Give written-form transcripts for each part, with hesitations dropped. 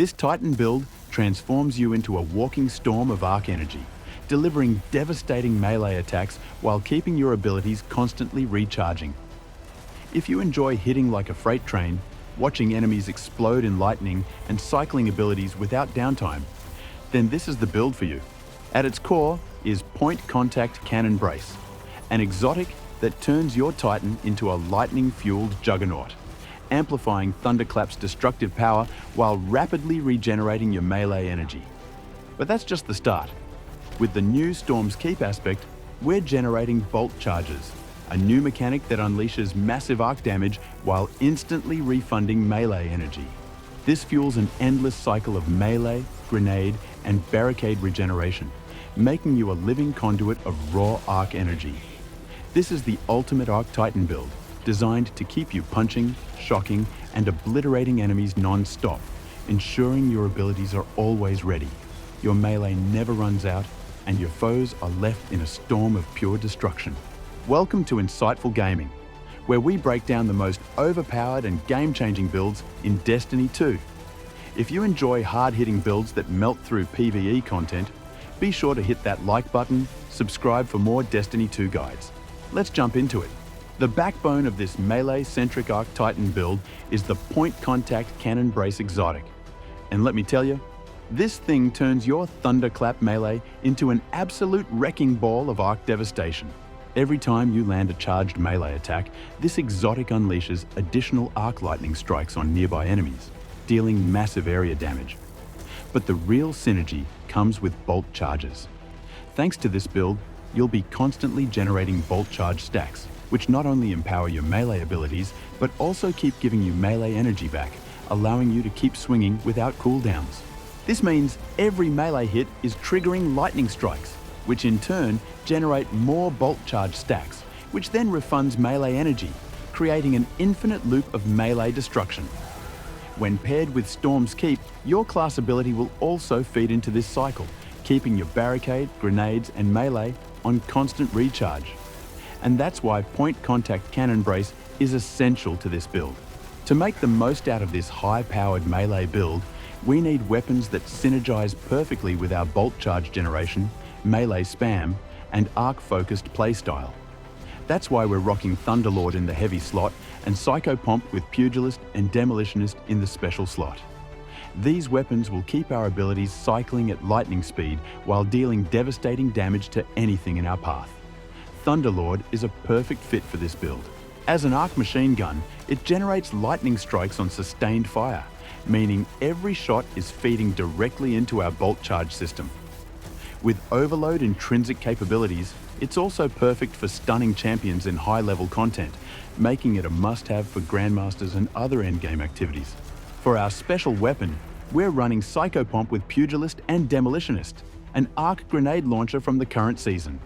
This Titan build transforms you into a walking storm of arc energy, delivering devastating melee attacks while keeping your abilities constantly recharging. If you enjoy hitting like a freight train, watching enemies explode in lightning, and cycling abilities without downtime, then this is the build for you. At its core is Point Contact Cannon Brace, an exotic that turns your Titan into a lightning-fueled juggernaut, amplifying Thunderclap's destructive power while rapidly regenerating your melee energy. But that's just the start. With the new Storm's Keep aspect, we're generating Bolt Charges, a new mechanic that unleashes massive arc damage while instantly refunding melee energy. This fuels an endless cycle of melee, grenade, and barricade regeneration, making you a living conduit of raw arc energy. This is the ultimate Arc Titan build, designed to keep you punching, shocking, and obliterating enemies non-stop, ensuring your abilities are always ready. Your melee never runs out, and your foes are left in a storm of pure destruction. Welcome to Insightful Gaming, where we break down the most overpowered and game-changing builds in Destiny 2. If you enjoy hard-hitting builds that melt through PvE content, be sure to hit that like button, subscribe for more Destiny 2 guides. Let's jump into it. The backbone of this melee-centric Arc Titan build is the Point Contact Cannon Brace exotic. And let me tell you, this thing turns your Thunderclap melee into an absolute wrecking ball of arc devastation. Every time you land a charged melee attack, this exotic unleashes additional arc lightning strikes on nearby enemies, dealing massive area damage. But the real synergy comes with Bolt Charges. Thanks to this build, you'll be constantly generating Bolt Charge stacks, which not only empower your melee abilities, but also keep giving you melee energy back, allowing you to keep swinging without cooldowns. This means every melee hit is triggering lightning strikes, which in turn generate more Bolt Charge stacks, which then refunds melee energy, creating an infinite loop of melee destruction. When paired with Storm's Keep, your class ability will also feed into this cycle, keeping your barricade, grenades, and melee on constant recharge. And that's why Point Contact Cannon Brace is essential to this build. To make the most out of this high-powered melee build, we need weapons that synergize perfectly with our Bolt Charge generation, melee spam, and arc-focused playstyle. That's why we're rocking Thunderlord in the heavy slot and Psychopomp with Pugilist and Demolitionist in the special slot. These weapons will keep our abilities cycling at lightning speed while dealing devastating damage to anything in our path. Thunderlord is a perfect fit for this build. As an arc machine gun, it generates lightning strikes on sustained fire, meaning every shot is feeding directly into our Bolt Charge system. With overload intrinsic capabilities, it's also perfect for stunning champions in high-level content, making it a must-have for Grandmasters and other endgame activities. For our special weapon, we're running Psychopomp with Pugilist and Demolitionist, an arc grenade launcher from the current season.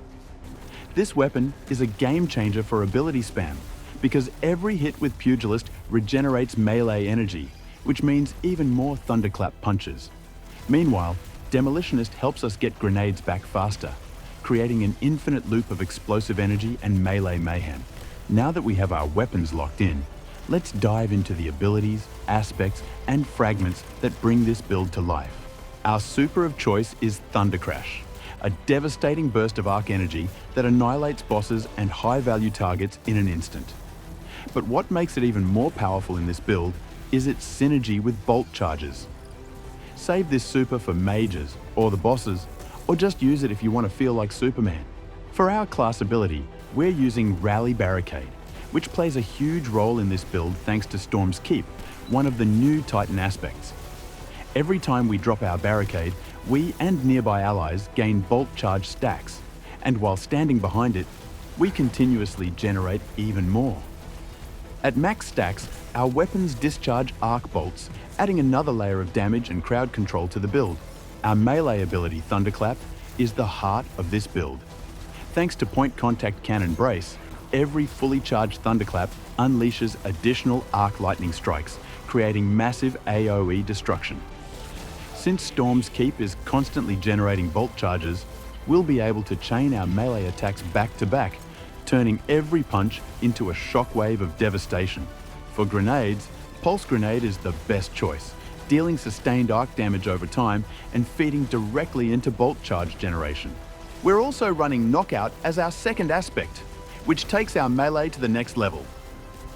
This weapon is a game changer for ability spam, because every hit with Pugilist regenerates melee energy, which means even more Thunderclap punches. Meanwhile, Demolitionist helps us get grenades back faster, creating an infinite loop of explosive energy and melee mayhem. Now that we have our weapons locked in, let's dive into the abilities, aspects, and fragments that bring this build to life. Our super of choice is Thunder Crash, a devastating burst of arc energy that annihilates bosses and high-value targets in an instant. But what makes it even more powerful in this build is its synergy with Bolt Charges. Save this super for mages or the bosses, or just use it if you want to feel like Superman. For our class ability, we're using Rally Barricade, which plays a huge role in this build thanks to Storm's Keep, one of the new Titan aspects. Every time we drop our barricade, we and nearby allies gain Bolt Charge stacks, and while standing behind it, we continuously generate even more. At max stacks, our weapons discharge arc bolts, adding another layer of damage and crowd control to the build. Our melee ability, Thunderclap, is the heart of this build. Thanks to Point Contact Cannon Brace, every fully charged Thunderclap unleashes additional arc lightning strikes, creating massive AoE destruction. Since Storm's Keep is constantly generating Bolt Charges, we'll be able to chain our melee attacks back to back, turning every punch into a shockwave of devastation. For grenades, Pulse Grenade is the best choice, dealing sustained arc damage over time and feeding directly into bolt charge generation. We're also running Knockout as our second aspect, which takes our melee to the next level.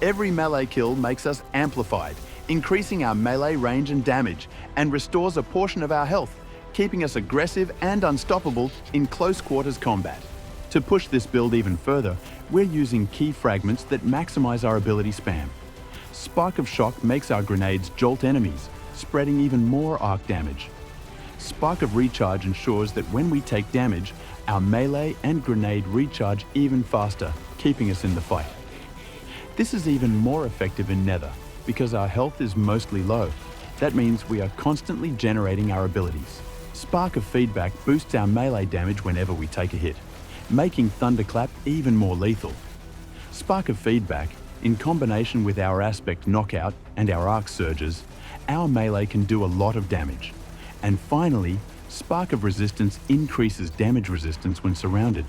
Every melee kill makes us amplified, increasing our melee range and damage, and restores a portion of our health, keeping us aggressive and unstoppable in close quarters combat. To push this build even further, we're using key fragments that maximize our ability spam. Spark of Shock makes our grenades jolt enemies, spreading even more arc damage. Spark of Recharge ensures that when we take damage, our melee and grenade recharge even faster, keeping us in the fight. This is even more effective in Nether, because our health is mostly low. That means we are constantly generating our abilities. Spark of Feedback boosts our melee damage whenever we take a hit, making Thunderclap even more lethal. Spark of Feedback, in combination with our aspect Knockout and our arc surges, our melee can do a lot of damage. And finally, Spark of Resistance increases damage resistance when surrounded,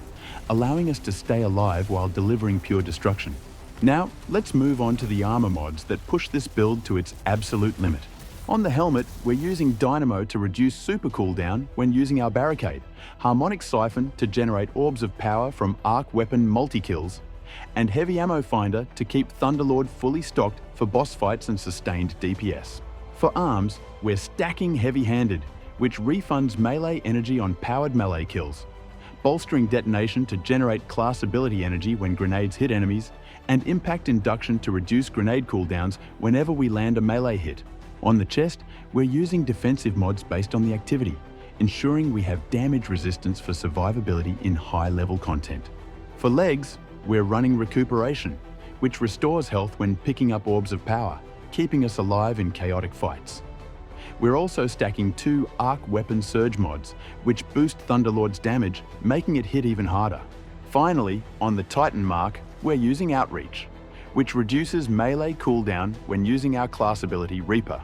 allowing us to stay alive while delivering pure destruction. Now, let's move on to the armor mods that push this build to its absolute limit. On the helmet, we're using Dynamo to reduce super cooldown when using our barricade, Harmonic Siphon to generate orbs of power from arc weapon multi-kills, and Heavy Ammo Finder to keep Thunderlord fully stocked for boss fights and sustained DPS. For arms, we're stacking Heavy-Handed, which refunds melee energy on powered melee kills, bolstering Detonation to generate class ability energy when grenades hit enemies, and Impact Induction to reduce grenade cooldowns whenever we land a melee hit. On the chest, we're using defensive mods based on the activity, ensuring we have damage resistance for survivability in high-level content. For legs, we're running Recuperation, which restores health when picking up orbs of power, keeping us alive in chaotic fights. We're also stacking 2 Arc Weapon Surge mods, which boost Thunderlord's damage, making it hit even harder. Finally, on the Titan mark, we're using Outreach, which reduces melee cooldown when using our class ability Reaper,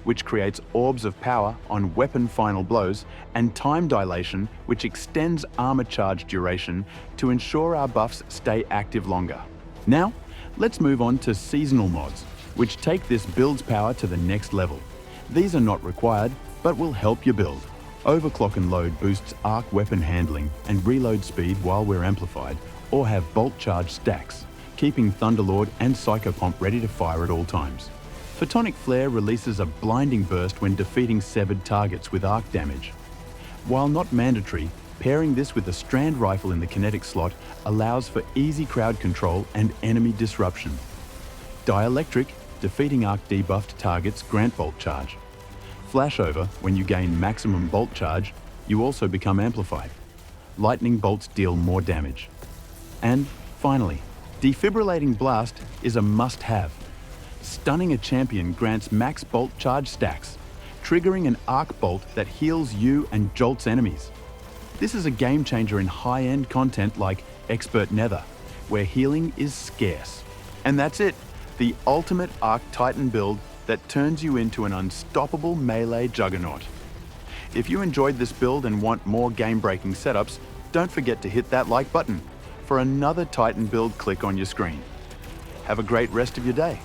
which creates orbs of power on weapon final blows, and Time Dilation, which extends armor charge duration to ensure our buffs stay active longer. Now, let's move on to seasonal mods, which take this build's power to the next level. These are not required, but will help your build. Overclock and Load boosts arc weapon handling and reload speed while we're amplified, or have bolt charge stacks, keeping Thunderlord and Psychopomp ready to fire at all times. Photonic Flare releases a blinding burst when defeating severed targets with arc damage. While not mandatory, pairing this with a strand rifle in the kinetic slot allows for easy crowd control and enemy disruption. Dielectric, defeating arc debuffed targets grant bolt charge. Flashover, when you gain maximum bolt charge, you also become amplified. Lightning bolts deal more damage. And finally, Defibrillating Blast is a must-have. Stunning a champion grants max bolt charge stacks, triggering an arc bolt that heals you and jolts enemies. This is a game changer in high-end content like Expert Nether, where healing is scarce. And that's it, the ultimate Arc Titan build that turns you into an unstoppable melee juggernaut. If you enjoyed this build and want more game-breaking setups, don't forget to hit that like button. For another Titan build, click on your screen. Have a great rest of your day.